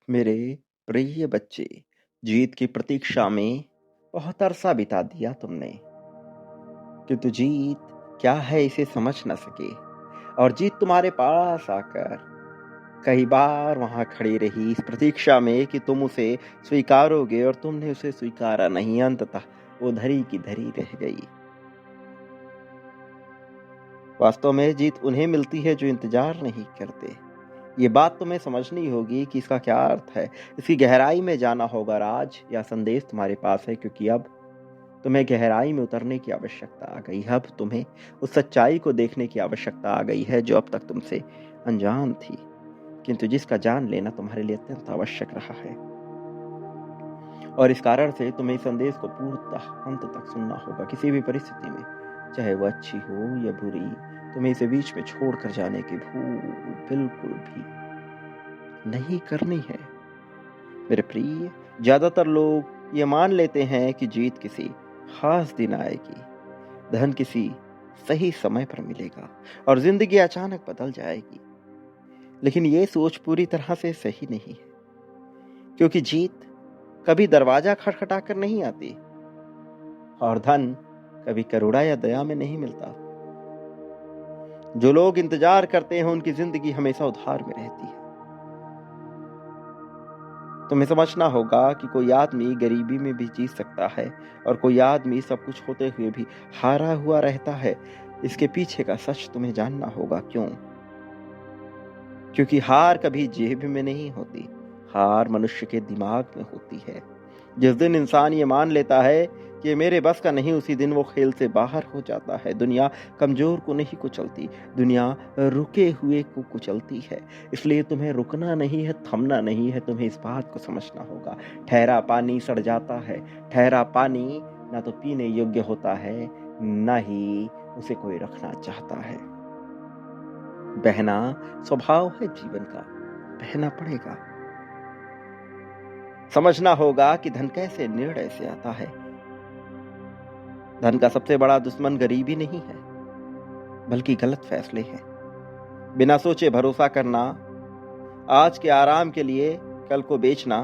मेरे प्रिय बच्चे, जीत की प्रतीक्षा में बहुत अरसा बिता दिया तुमने, किंतु जीत क्या है इसे समझ न सके। और जीत तुम्हारे पास आकर कई बार वहां खड़ी रही इस प्रतीक्षा में कि तुम उसे स्वीकारोगे, और तुमने उसे स्वीकारा नहीं। अंततः वो धरी की धरी रह गई। वास्तव में जीत उन्हें मिलती है जो इंतजार नहीं करते। ये बात तुम्हें समझनी होगी कि इसका क्या अर्थ है। इसकी गहराई में जाना होगा। राज या संदेश तुम्हारे पास है, क्योंकि अब तुम्हें गहराई में उतरने की आवश्यकता आ गई है। अब तुम्हें उस सच्चाई को देखने की आवश्यकता आ गई है जो अब तक तुमसे अनजान थी, किंतु जिसका जान लेना तुम्हारे लिए अत्यंत आवश्यक रहा है। और इस कारण से तुम्हें इस संदेश को पूर्णतः अंत तक सुनना होगा। किसी भी परिस्थिति में, चाहे वह अच्छी हो या बुरी, तुम्हें इसे बीच में छोड़कर जाने की भूल बिल्कुल भी नहीं करनी है। मेरे प्रिय, ज्यादातर लोग ये मान लेते हैं कि जीत किसी खास दिन आएगी, धन किसी सही समय पर मिलेगा और जिंदगी अचानक बदल जाएगी। लेकिन ये सोच पूरी तरह से सही नहीं है, क्योंकि जीत कभी दरवाजा खटखटाकर नहीं आती, और धन कभी करुणा या दया में नहीं मिलता। जो लोग इंतजार करते हैं उनकी जिंदगी हमेशा उधार में रहती है। तुम्हें समझना होगा कि कोई आदमी गरीबी में भी जी सकता है, और कोई आदमी सब कुछ होते हुए भी हारा हुआ रहता है। इसके पीछे का सच तुम्हें जानना होगा। क्यों? क्योंकि हार कभी जेब में नहीं होती, हार मनुष्य के दिमाग में होती है। जिस दिन इंसान ये मान लेता है कि ये मेरे बस का नहीं, उसी दिन वो खेल से बाहर हो जाता है। दुनिया कमजोर को नहीं कुचलती, दुनिया रुके हुए को कुचलती है। इसलिए तुम्हें रुकना नहीं है, थमना नहीं है। तुम्हें इस बात को समझना होगा। ठहरा पानी सड़ जाता है। ठहरा पानी ना तो पीने योग्य होता है, ना ही उसे कोई रखना चाहता है। बहना स्वभाव है जीवन का, बहना पड़ेगा। समझना होगा कि धन कैसे निर्णय से आता है। धन का सबसे बड़ा दुश्मन गरीबी नहीं है, बल्कि गलत फैसले हैं। बिना सोचे भरोसा करना, आज के आराम के लिए कल को बेचना,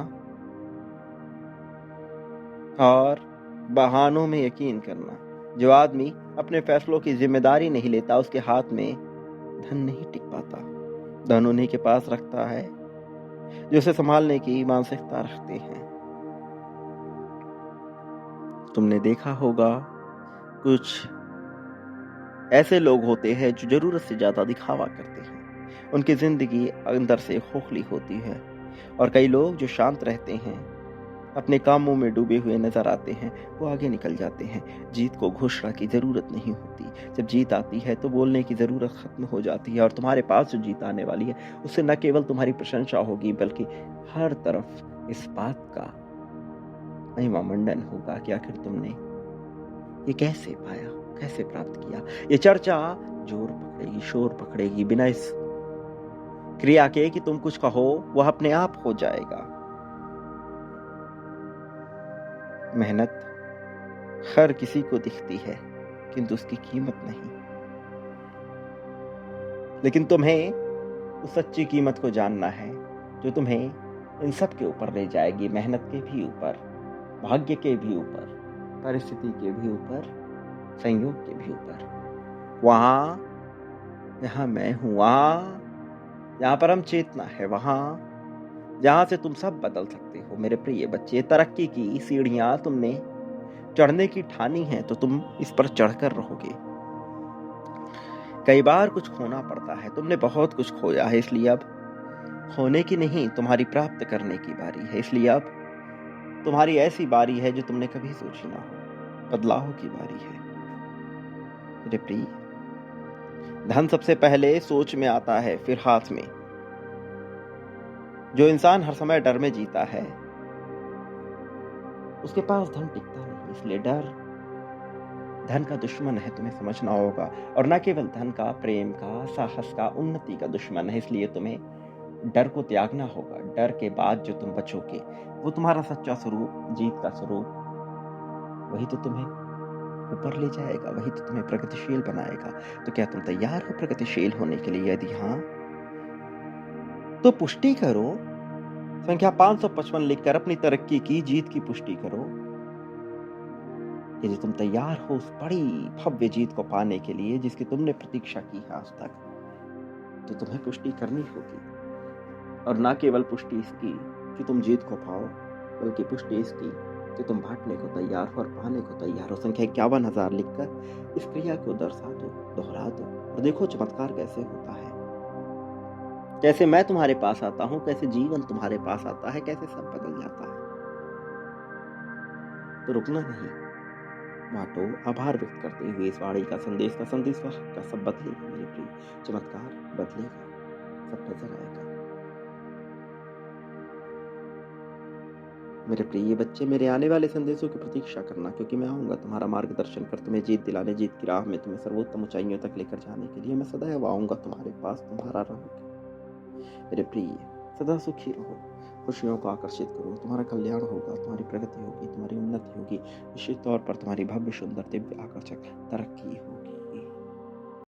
और बहानों में यकीन करना। जो आदमी अपने फैसलों की जिम्मेदारी नहीं लेता, उसके हाथ में धन नहीं टिक पाता। धन उन्हीं के पास रखता है जो उसे संभालने की मानसिकता रखते हैं। तुमने देखा होगा, कुछ ऐसे लोग होते हैं जो जरूरत से ज्यादा दिखावा करते हैं। उनकी जिंदगी अंदर से खोखली होती है। और कई लोग जो शांत रहते हैं, अपने कामों में डूबे हुए नजर आते हैं, वो आगे निकल जाते हैं। जीत को घोषणा की जरूरत नहीं होती। जब जीत आती है तो बोलने की जरूरत खत्म हो जाती है। और तुम्हारे पास जो जीत आने वाली है, उससे न केवल तुम्हारी प्रशंसा होगी, बल्कि हर तरफ इस बात का महिमा मंडन होगा कि आखिर तुमने ये कैसे पाया, कैसे प्राप्त किया। ये चर्चा जोर पकड़ेगी, शोर पकड़ेगी। बिना इस क्रिया के कि तुम कुछ कहो, वह अपने आप हो जाएगा। मेहनत हर किसी को दिखती है, किंतु उसकी कीमत नहीं। लेकिन तुम्हें उस सच्ची कीमत को जानना है जो तुम्हें इन सब के ऊपर ले जाएगी। मेहनत के भी ऊपर, भाग्य के भी ऊपर, परिस्थिति के भी ऊपर, संयोग के भी ऊपर। वहां जहां मैं हूं, वहां जहां परम चेतना है, वहां जहां से तुम सब बदल सकते हो। मेरे प्रिय बच्चे, तरक्की की सीढ़ियां तुमने चढ़ने की ठानी है, तो तुम इस पर चढ़कर रहोगे। कई बार कुछ खोना पड़ता है। तुमने बहुत कुछ खोया है, इसलिए अब खोने की नहीं, तुम्हारी प्राप्त करने की बारी है। इसलिए अब तुम्हारी ऐसी बारी है जो तुमने कभी सोची ना हो। बदलाव की बारी है। मेरे प्रिय, धन सबसे पहले सोच में आता है, फिर हाथ में। जो इंसान हर समय डर में जीता है, उसके पास धन टिकता नहीं। इसलिए डर धन का दुश्मन है, तुम्हें समझना होगा। और न केवल धन का, प्रेम का, साहस का, उन्नति का दुश्मन है। इसलिए तुम्हें डर को त्यागना होगा। डर के बाद जो तुम बचोगे, वो तुम्हारा सच्चा स्वरूप, जीत का स्वरूप, वही तो तुम्हें ऊपर ले जाएगा, वही तो तुम्हें प्रगतिशील बनाएगा। तो क्या तुम तैयार हो प्रगतिशील होने के लिए? यदि हाँ, तो पुष्टि करो, संख्या 555 लिखकर अपनी तरक्की की जीत की पुष्टि करो। यदि तुम तैयार हो उस बड़ी भव्य जीत को पाने के लिए जिसकी तुमने प्रतीक्षा की है आज तक, तो तुम्हें पुष्टि करनी होगी। और ना केवल पुष्टि इसकी कि तुम जीत को पाओ, बल्कि पुष्टि इसकी कि तुम बांटने को तैयार हो और पाने को तैयार हो। संख्या 51,000 लिखकर इस क्रिया को दर्शा दो, दोहरा दो और देखो चमत्कार कैसे होता है। कैसे मैं तुम्हारे पास आता हूं, कैसे जीवन तुम्हारे पास आता है, कैसे सब बदल जाता है। तो रुकना नहीं, बांटो। आभार व्यक्त करते हुए इस वाणी का संदेश का सब बदलेगा मेरे प्रिय। चमत्कार बदलेगा, सब नजर आएगा। मेरे प्रिय बच्चे, मेरे आने वाले संदेशों की प्रतीक्षा करना, क्योंकि मैं आऊंगा तुम्हारा मार्गदर्शन कर, तुम्हें जीत दिलाने, जीत की राह में तुम्हें सर्वोत्तम ऊंचाइयों तक लेकर जाने के लिए मैं सदैव आऊंगा तुम्हारे पास, तुम्हारा रहूंगा। मेरे प्रिय, सदा सुखी रहो, खुशियों को आकर्षित करो, तुम्हारा कल्याण होगा, तुम्हारी प्रगति होगी, तुम्हारी उन्नति होगी, निश्चित तौर पर तुम्हारी भव्य सुंदर दिव्य आकर्षक तरक्की होगी।